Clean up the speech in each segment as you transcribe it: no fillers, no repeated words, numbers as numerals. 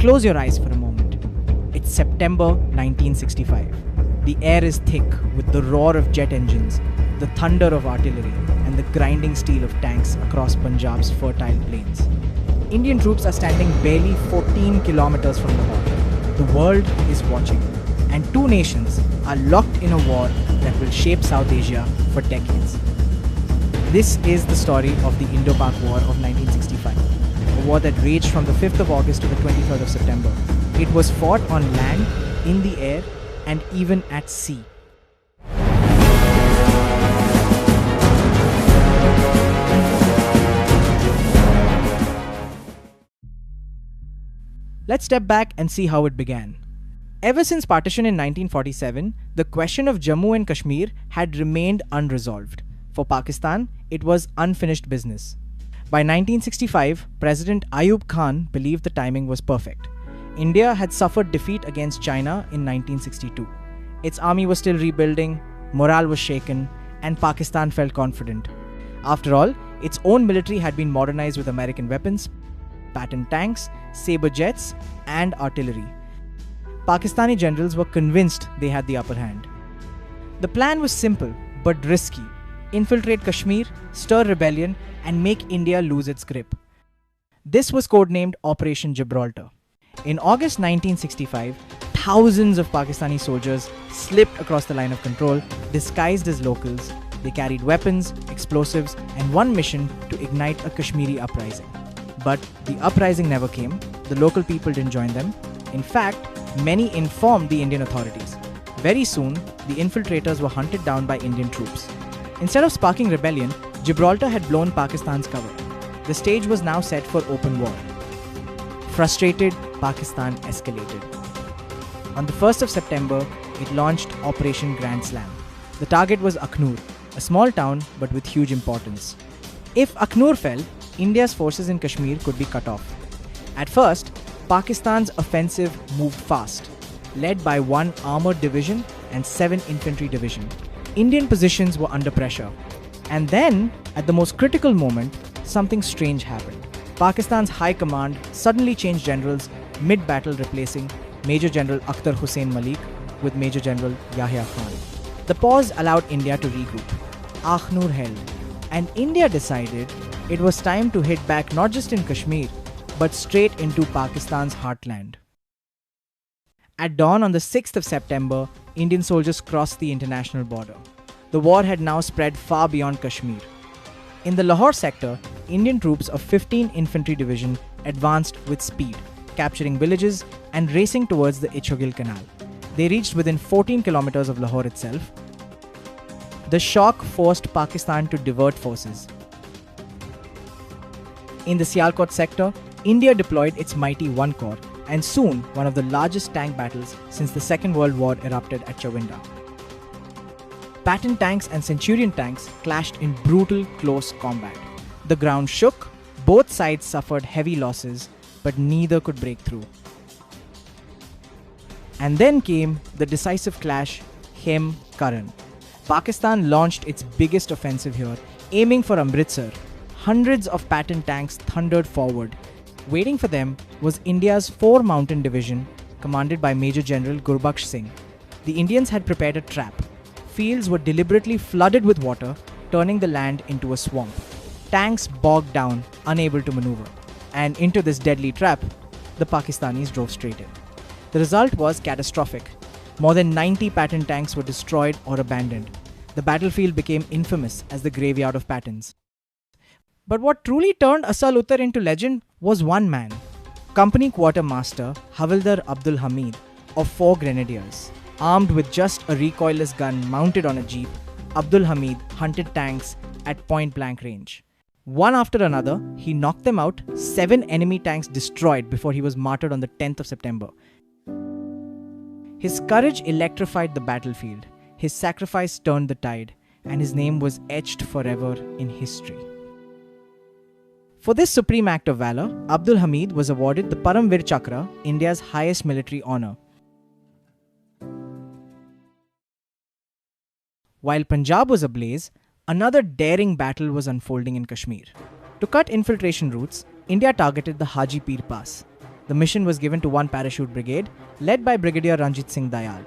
Close your eyes for a moment. It's September 1965. The air is thick with the roar of jet engines, the thunder of artillery, and the grinding steel of tanks across Punjab's fertile plains. Indian troops are standing barely 14 kilometers from Lahore. The world is watching, and two nations are locked in a war that will shape South Asia for decades. This is the story of the Indo-Pak War of 1965, a war that raged from the 5th of August to the 23rd of September. It was fought on land, in the air, and even at sea. Let's step back and see how it began. Ever since partition in 1947, the question of Jammu and Kashmir had remained unresolved. For Pakistan, it was unfinished business. By 1965, President Ayub Khan believed the timing was perfect. India had suffered defeat against China in 1962. Its army was still rebuilding, morale was shaken, and Pakistan felt confident. After all, its own military had been modernized with American weapons, Patton tanks, Sabre jets, and artillery. Pakistani generals were convinced they had the upper hand. The plan was simple but risky: infiltrate Kashmir, stir rebellion, and make India lose its grip. This was codenamed Operation Gibraltar. In August 1965, thousands of Pakistani soldiers slipped across the line of control, disguised as locals. They carried weapons, explosives, and one mission to ignite a Kashmiri uprising. But the uprising never came. The local people didn't join them. In fact, many informed the Indian authorities. Very soon, the infiltrators were hunted down by Indian troops. Instead of sparking rebellion, Gibraltar had blown Pakistan's cover. The stage was now set for open war. Frustrated, Pakistan escalated. On the 1st of September, it launched Operation Grand Slam. The target was Akhnur, a small town but with huge importance. If Akhnur fell, India's forces in Kashmir could be cut off. At first, Pakistan's offensive moved fast, led by 1 armored division and 7 infantry division. Indian positions were under pressure. And then, at the most critical moment, something strange happened. Pakistan's high command suddenly changed generals mid-battle, replacing Major General Akhtar Hussain Malik with Major General Yahya Khan. The pause allowed India to regroup. Akhnur held, and India decided it was time to hit back not just in Kashmir, but straight into Pakistan's heartland. At dawn on the 6th of September, Indian soldiers crossed the international border. The war had now spread far beyond Kashmir. In the Lahore sector, Indian troops of 15th Infantry Division advanced with speed, capturing villages and racing towards the Etched Canal. They reached within 14 kilometers of Lahore itself. The shock forced Pakistan to divert forces. In the Sialkot sector, India deployed its mighty 1 Corps, and soon one of the largest tank battles since the Second World War erupted at Chawinda. Patton tanks and Centurion tanks clashed in brutal close combat. The ground shook, both sides suffered heavy losses, but neither could break through. And then came the decisive clash, Karan. Pakistan launched its biggest offensive here, aiming for Amritsar. Hundreds of Patton tanks thundered forward. Waiting for them was India's 4 Mountain Division, commanded by Major General Gurbaksh Singh. The Indians had prepared a trap. Fields were deliberately flooded with water, turning the land into a swamp. Tanks bogged down, unable to maneuver. And into this deadly trap, the Pakistanis drove straight in. The result was catastrophic. More than 90 Patton tanks were destroyed or abandoned. The battlefield became infamous as the graveyard of Pattons. But what truly turned Asal Uttar into legend was one man, Company Quarter Master Havildar Abdul Hamid of 4 grenadiers. Armed with just a recoilless gun mounted on a jeep, Abdul Hamid hunted tanks at point-blank range. One after another, he knocked them out, 7 enemy tanks destroyed before he was martyred on the 10th of September. His courage electrified the battlefield, his sacrifice turned the tide, and his name was etched forever in history. For this supreme act of valor, Abdul Hamid was awarded the Param Vir Chakra, India's highest military honor. While Punjab was ablaze, another daring battle was unfolding in Kashmir. To cut infiltration routes, India targeted the Haji Pir Pass. The mission was given to one parachute brigade, led by Brigadier Ranjit Singh Dayal.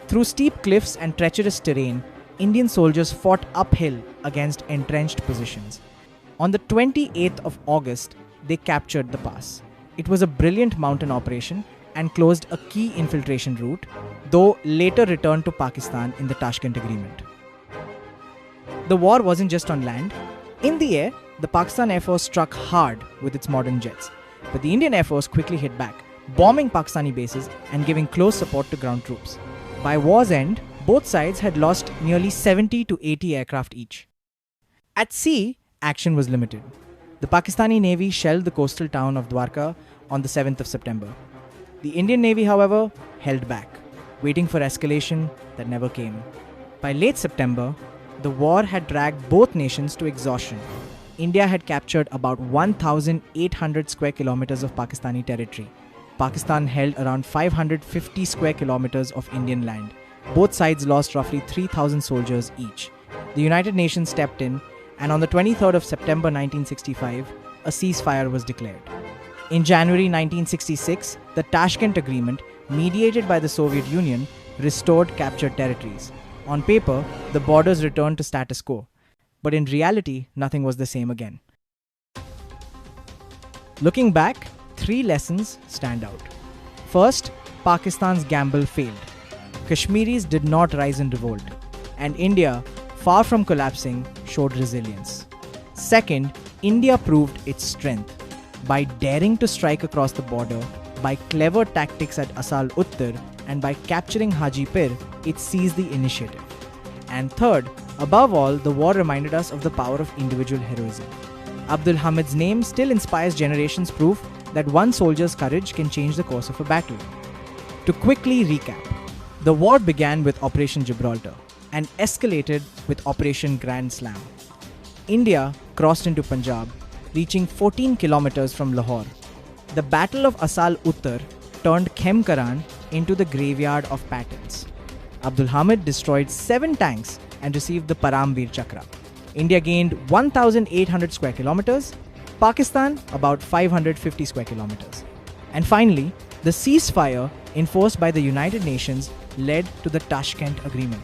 Through steep cliffs and treacherous terrain, Indian soldiers fought uphill against entrenched positions. On the 28th of August, they captured the pass. It was a brilliant mountain operation and closed a key infiltration route, though later returned to Pakistan in the Tashkent Agreement. The war wasn't just on land. In the air, the Pakistan Air Force struck hard with its modern jets, but the Indian Air Force quickly hit back, bombing Pakistani bases and giving close support to ground troops. By war's end, both sides had lost nearly 70 to 80 aircraft each. At sea, action was limited. The Pakistani Navy shelled the coastal town of Dwarka on the 7th of September. The Indian Navy, however, held back, waiting for escalation that never came. By late September, the war had dragged both nations to exhaustion. India had captured about 1,800 square kilometers of Pakistani territory. Pakistan held around 550 square kilometers of Indian land. Both sides lost roughly 3,000 soldiers each. The United Nations stepped in, and on the 23rd of September 1965, a ceasefire was declared. In January 1966, the Tashkent Agreement, mediated by the Soviet Union, restored captured territories. On paper, the borders returned to status quo, but in reality, nothing was the same again. Looking back, 3 lessons stand out. First, Pakistan's gamble failed. Kashmiris did not rise in revolt, and India, far from collapsing, showed resilience. Second, India proved its strength. By daring to strike across the border, by clever tactics at Asal Uttar, and by capturing Haji Pir, it seized the initiative. And third, above all, the war reminded us of the power of individual heroism. Abdul Hamid's name still inspires generations' proof that one soldier's courage can change the course of a battle. To quickly recap, the war began with Operation Gibraltar and escalated with Operation Grand Slam. India crossed into Punjab, reaching 14 kilometers from Lahore. The Battle of Asal Uttar turned Khemkaran into the graveyard of Pattons. Abdul Hamid destroyed 7 tanks and received the Param Vir Chakra. India gained 1,800 square kilometers, Pakistan about 550 square kilometers. And finally, the ceasefire enforced by the United Nations led to the Tashkent Agreement.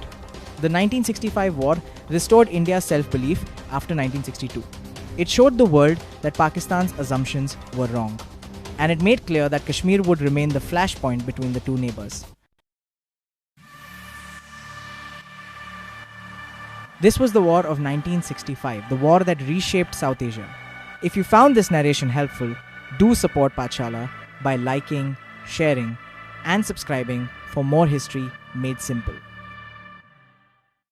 The 1965 war restored India's self-belief after 1962. It showed the world that Pakistan's assumptions were wrong, and it made clear that Kashmir would remain the flashpoint between the two neighbors. This was the War of 1965, the war that reshaped South Asia. If you found this narration helpful, do support Pathshala by liking, sharing, and subscribing for more history made simple.